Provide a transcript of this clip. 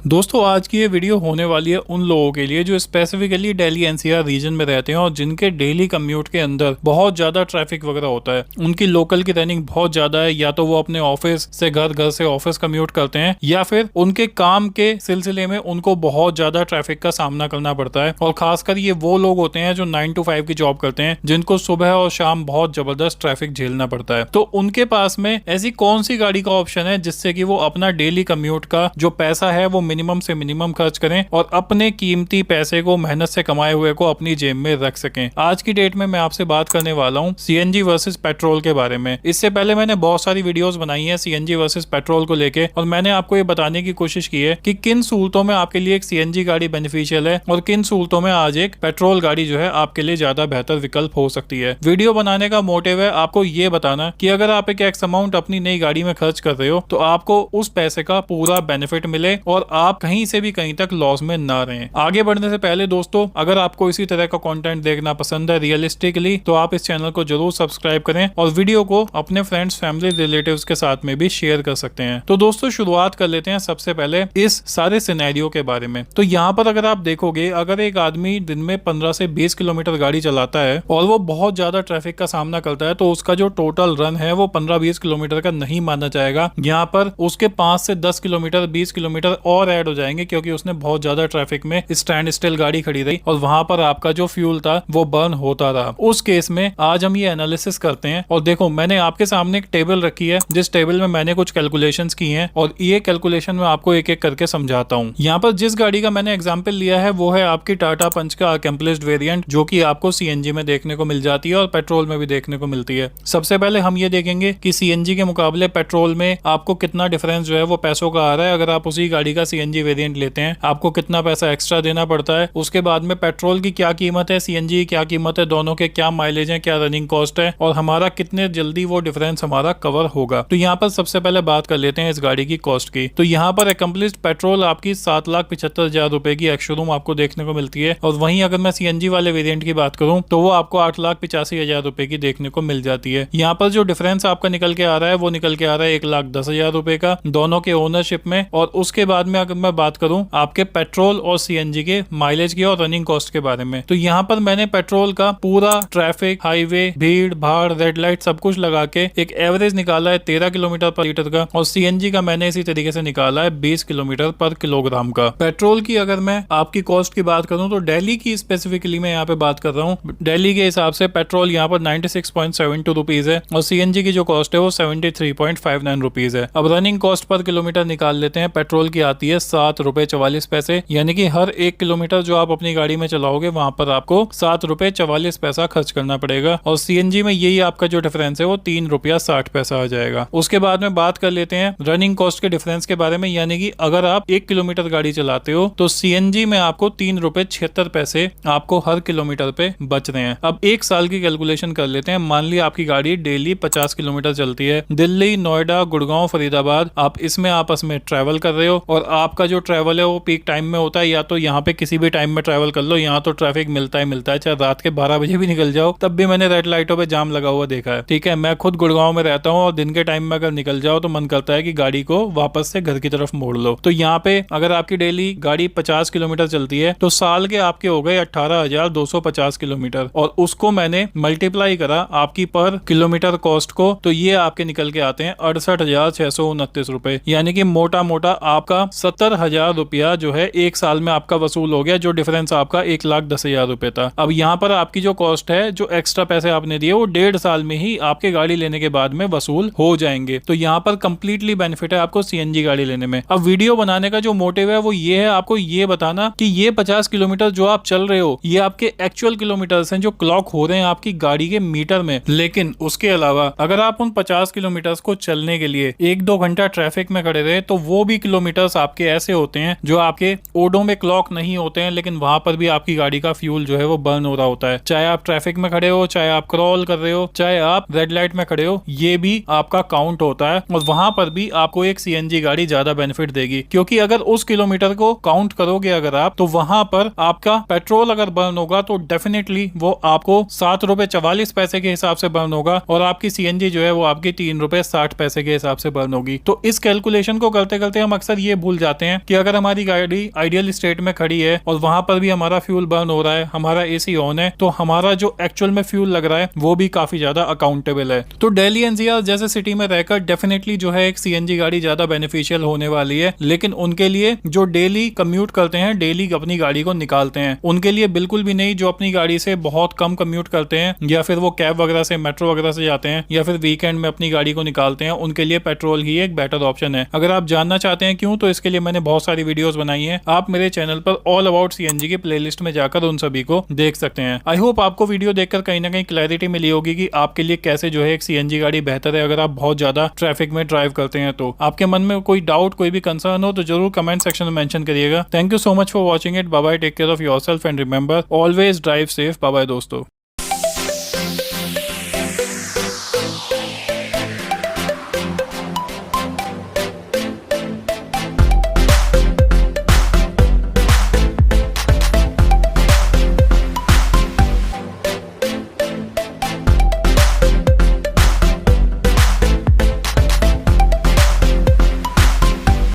दोस्तों आज की ये वीडियो होने वाली है उन लोगों के लिए जो स्पेसिफिकली दिल्ली एनसीआर रीजन में रहते हैं और जिनके डेली कम्यूट के अंदर बहुत ज्यादा ट्रैफिक वगैरह होता है। उनकी लोकल की रनिंग बहुत ज्यादा है, या तो वो अपने ऑफिस से घर, घर से ऑफिस कम्यूट करते हैं, या फिर उनके काम के सिलसिले में उनको बहुत ज्यादा ट्रैफिक का सामना करना पड़ता है। और खासकर ये वो लोग होते हैं जो 9 to 5 की जॉब करते हैं, जिनको सुबह और शाम बहुत जबरदस्त ट्रैफिक झेलना पड़ता है। तो उनके पास में ऐसी कौन सी गाड़ी का ऑप्शन है जिससे कि वो अपना डेली कम्यूट का जो पैसा है वो मिनिमम से मिनिमम खर्च करें और अपने कीमती पैसे को, मेहनत से कमाए हुए को अपनी जेब में रख सकें। आज की डेट में मैं आपसे बात करने वाला हूं सीएनजी वर्सेस पेट्रोल के बारे में। इससे पहले मैंने बहुत सारी वीडियोस बनाई है सीएनजी वर्सेस पेट्रोल को लेके, और मैंने आपको ये बताने की कोशिश की है कि किन सहूलतों में आपके लिए एक सीएनजी गाड़ी बेनिफिशियल है और किन सहूलतों में आज एक पेट्रोल गाड़ी जो है आपके लिए ज्यादा बेहतर विकल्प हो सकती है। वीडियो बनाने का मोटिव है आपको ये बताना कि अगर आप एक एक्स अमाउंट अपनी नई गाड़ी में खर्च कर रहे हो तो आपको उस पैसे का पूरा बेनिफिट मिले और आप कहीं से भी कहीं तक लॉस में ना रहें। आगे बढ़ने से पहले दोस्तों, अगर आपको इसी तरह का कंटेंट देखना पसंद है रियलिस्टिकली, तो आप इस चैनल को जरूर सब्सक्राइब करें और वीडियो को अपने फ्रेंड्स, फैमिली, रिलेटिव्स के साथ में भी शेयर कर सकते हैं। तो दोस्तों शुरुआत कर लेते हैं सबसे पहले इस सारे सिनेरियो के बारे में। तो यहाँ पर अगर आप देखोगे, अगर एक आदमी दिन में 15 से 20 किलोमीटर गाड़ी चलाता है और वो बहुत ज्यादा ट्रैफिक का सामना करता है, तो उसका जो टोटल रन है वो 15-20 किलोमीटर का नहीं माना जाएगा। यहाँ पर उसके 5 से 10 किलोमीटर, 20 किलोमीटर और ऐड हो जाएंगे, क्योंकि उसने बहुत ज्यादा ट्रैफिक में स्टैंड स्टिल गाड़ी खड़ी रही और वहां पर आपका जो फ्यूल था वो बर्न होता रहा। उस केस में आज हम ये एनालिसिस करते हैं। और देखो, मैंने आपके सामने एक टेबल रखी है, जिस टेबल में मैंने कुछ कैलकुलेशंस की हैं और ये कैलकुलेशन मैं आपको एक एक करके समझाता हूँ। यहाँ पर जिस गाड़ी का मैंने एग्जाम्पल लिया है वो है आपकी टाटा पंच का अकम्प्लिश्ड वेरिएंट, जो कि आपको सीएनजी में देखने को मिल जाती है और पेट्रोल में भी देखने को मिलती है। सबसे पहले हम ये देखेंगे कि सीएनजी के मुकाबले पेट्रोल में आपको कितना डिफरेंस जो है वो पैसों का आ रहा है। अगर आप उसी गाड़ी का सीएनजी वेरिएंट लेते हैं, आपको कितना पैसा एक्स्ट्रा देना पड़ता है। उसके बाद में पेट्रोल की क्या कीमत है, सीएनजी की क्या कीमत है, दोनों के क्या माइलेज है, क्या रनिंग कॉस्ट है, और हमारा कितने जल्दी वो डिफरेंस हमारा कवर होगा। तो यहाँ पर सबसे पहले बात कर लेते हैं इस गाड़ी की कॉस्ट की। तो यहाँ पर अकम्प्लिश्ड पेट्रोल आपकी 7,75,000 रुपए की एक्स-शोरूम आपको देखने को मिलती है, और वहीं अगर मैं सीएनजी वाले वेरिएंट की बात करूं तो वो आपको 8,85,000 रुपए की देखने को मिल जाती है। यहाँ पर जो डिफरेंस आपका निकल के आ रहा है वो निकल के आ रहा है 1,10,000 रुपए का दोनों के ओनरशिप में। और उसके बाद में अगर मैं बात करूं आपके पेट्रोल और सीएनजी के माइलेज की और रनिंग कॉस्ट के बारे में, तो यहाँ पर मैंने पेट्रोल का पूरा ट्रैफिक, हाईवे, भीड़ भाड़, रेड लाइट सब कुछ लगा के एक एवरेज निकाला है 13 किलोमीटर पर लीटर का, और सीएनजी का मैंने इसी तरीके से निकाला है 20 किलोमीटर पर किलोग्राम का। पेट्रोल की अगर मैं आपकी कॉस्ट की बात करूं तो दिल्ली की स्पेसिफिकली मैं यहाँ पे बात कर रहा हूँ। दिल्ली के हिसाब से पेट्रोल यहाँ पर 96.72 रुपीज है और सीएनजी की जो कॉस्ट है वो 73.59 रुपीज है। अब रनिंग कॉस्ट पर किलोमीटर निकाल लेते हैं। पेट्रोल की आती है 7 रुपए 44 पैसे, यानी कि हर 1 किलोमीटर जो आप अपनी गाड़ी में चलाओगे वहां पर आपको 7 रुपए 44 पैसा खर्च करना पड़ेगा। और सीएनजी में यही आपका जो डिफरेंस है वो 3 रुपया 60 पैसा आ जाएगा। उसके बाद में बात कर लेते हैं रनिंग कॉस्ट के डिफरेंस के बारे में, यानी कि अगर आप 1 किलोमीटर गाड़ी चलाते हो तो सीएनजी में आपको 3 रुपए 76 पैसे आपको हर किलोमीटर पे बच रहे हैं। अब 1 साल की कैलकुलेशन कर लेते हैं। मान लिया आपकी गाड़ी डेली 50 किलोमीटर चलती है, दिल्ली, नोएडा, गुड़गांव, फरीदाबाद, आप इसमें आपस में ट्रैवल कर रहे हो, और आपका जो ट्रैवल है वो पीक टाइम में होता है, या तो यहाँ पे किसी भी टाइम में ट्रैवल कर लो, यहाँ तो ट्रैफिक मिलता है, चाहे रात के 12 बजे भी निकल जाओ तब भी मैंने रेड लाइटों पे जाम लगा हुआ देखा है। ठीक है, मैं खुद गुड़गांव में रहता हूँ और दिन के टाइम में अगर निकल जाओ तो मन करता है कि गाड़ी को वापस से घर की तरफ मोड़ लो। तो यहाँ पे अगर आपकी डेली गाड़ी 50 किलोमीटर चलती है तो साल के आपके हो गए 18,250 किलोमीटर, और उसको मैंने मल्टीप्लाई करा आपकी पर किलोमीटर कॉस्ट को, तो ये आपके निकल के आते हैं 68,629 रुपए, यानी कि मोटा मोटा आपका 70,000 रुपया जो है 1 साल में आपका वसूल हो गया, जो डिफरेंस आपका 1,10,000 रुपए था। अब यहाँ पर आपकी जो कॉस्ट है, जो एक्स्ट्रा पैसे आपने दिए, वो 1.5 साल में ही आपके गाड़ी लेने के बाद में वसूल हो जाएंगे। तो यहाँ पर कंप्लीटली बेनिफिट है आपको सीएनजी गाड़ी लेने में। अब वीडियो बनाने का जो मोटिव है वो ये है आपको ये बताना कि ये 50 किलोमीटर जो आप चल रहे हो ये आपके एक्चुअल किलोमीटर्स हैं जो क्लॉक हो रहे हैं आपकी गाड़ी के मीटर में। लेकिन उसके अलावा अगर आप उन 50 किलोमीटर को चलने के लिए 1-2 घंटा ट्रैफिक में खड़े रहे तो वो भी किलोमीटर्स आपके ऐसे होते हैं जो आपके ओडो में क्लॉक नहीं होते हैं, लेकिन वहां पर भी आपकी गाड़ी का फ्यूल जो है वो बर्न हो रहा होता है। चाहे आप ट्रैफिक में खड़े हो, चाहे आप क्रॉल कर रहे हो, चाहे आप रेड लाइट में खड़े हो, ये भी आपका काउंट होता है। और वहां पर भी आपको एक सीएनजी गाड़ी ज्यादा बेनिफिट देगी, क्योंकि अगर उस किलोमीटर को काउंट करोगे अगर आप, तो वहां पर आपका पेट्रोल अगर बर्न होगा तो डेफिनेटली वो आपको 7 रुपए 44 पैसे के हिसाब से बर्न होगा, और आपकी सीएनजी जो है वो आपकी 3 रुपए 60 पैसे के हिसाब से बर्न होगी। तो इस कैलकुलेशन को करते करते हम अक्सर ये भूल जाते आते हैं कि अगर हमारी गाड़ी आइडियल स्टेट में खड़ी है और वहां पर भी हमारा फ्यूल बर्न हो रहा है, हमारा एसी ऑन है, तो हमारा जो एक्चुअल में फ्यूल लग रहा है वो भी काफी ज्यादा अकाउंटेबल है। तो दिल्ली एनसीआर जैसे सिटी में रहकर डेफिनेटली जो है एक सीएनजी गाड़ी ज्यादा बेनिफिशियल होने वाली है, लेकिन उनके लिए जो डेली कम्यूट करते हैं, डेली अपनी गाड़ी को निकालते हैं, उनके लिए बिल्कुल भी नहीं। जो अपनी गाड़ी से बहुत कम कम्यूट करते हैं या फिर वो कैब वगैरह से, मेट्रो वगैरह से जाते हैं या फिर वीकेंड में अपनी गाड़ी को निकालते हैं, उनके लिए पेट्रोल ही एक बेटर ऑप्शन है। अगर आप जानना चाहते हैं क्यों, तो इसके लिए मैंने बहुत सारी वीडियोस बनाई हैं। आप मेरे चैनल पर ऑल अबाउट सीएनजी की प्लेलिस्ट में जाकर उन सभी को देख सकते हैं। आई होप आपको वीडियो देखकर कहीं ना कहीं क्लैरिटी मिली होगी कि आपके लिए कैसे जो है एक सीएनजी गाड़ी बेहतर है अगर आप बहुत ज्यादा ट्रैफिक में ड्राइव करते हैं। तो आपके मन में कोई डाउट, कोई भी कंसर्न हो तो जरूर कमेंट सेक्शन में मेंशन करिएगा। Thank you so much for watching it. Bye bye, take care of yourself and remember always drive safe. Bye bye दोस्तों।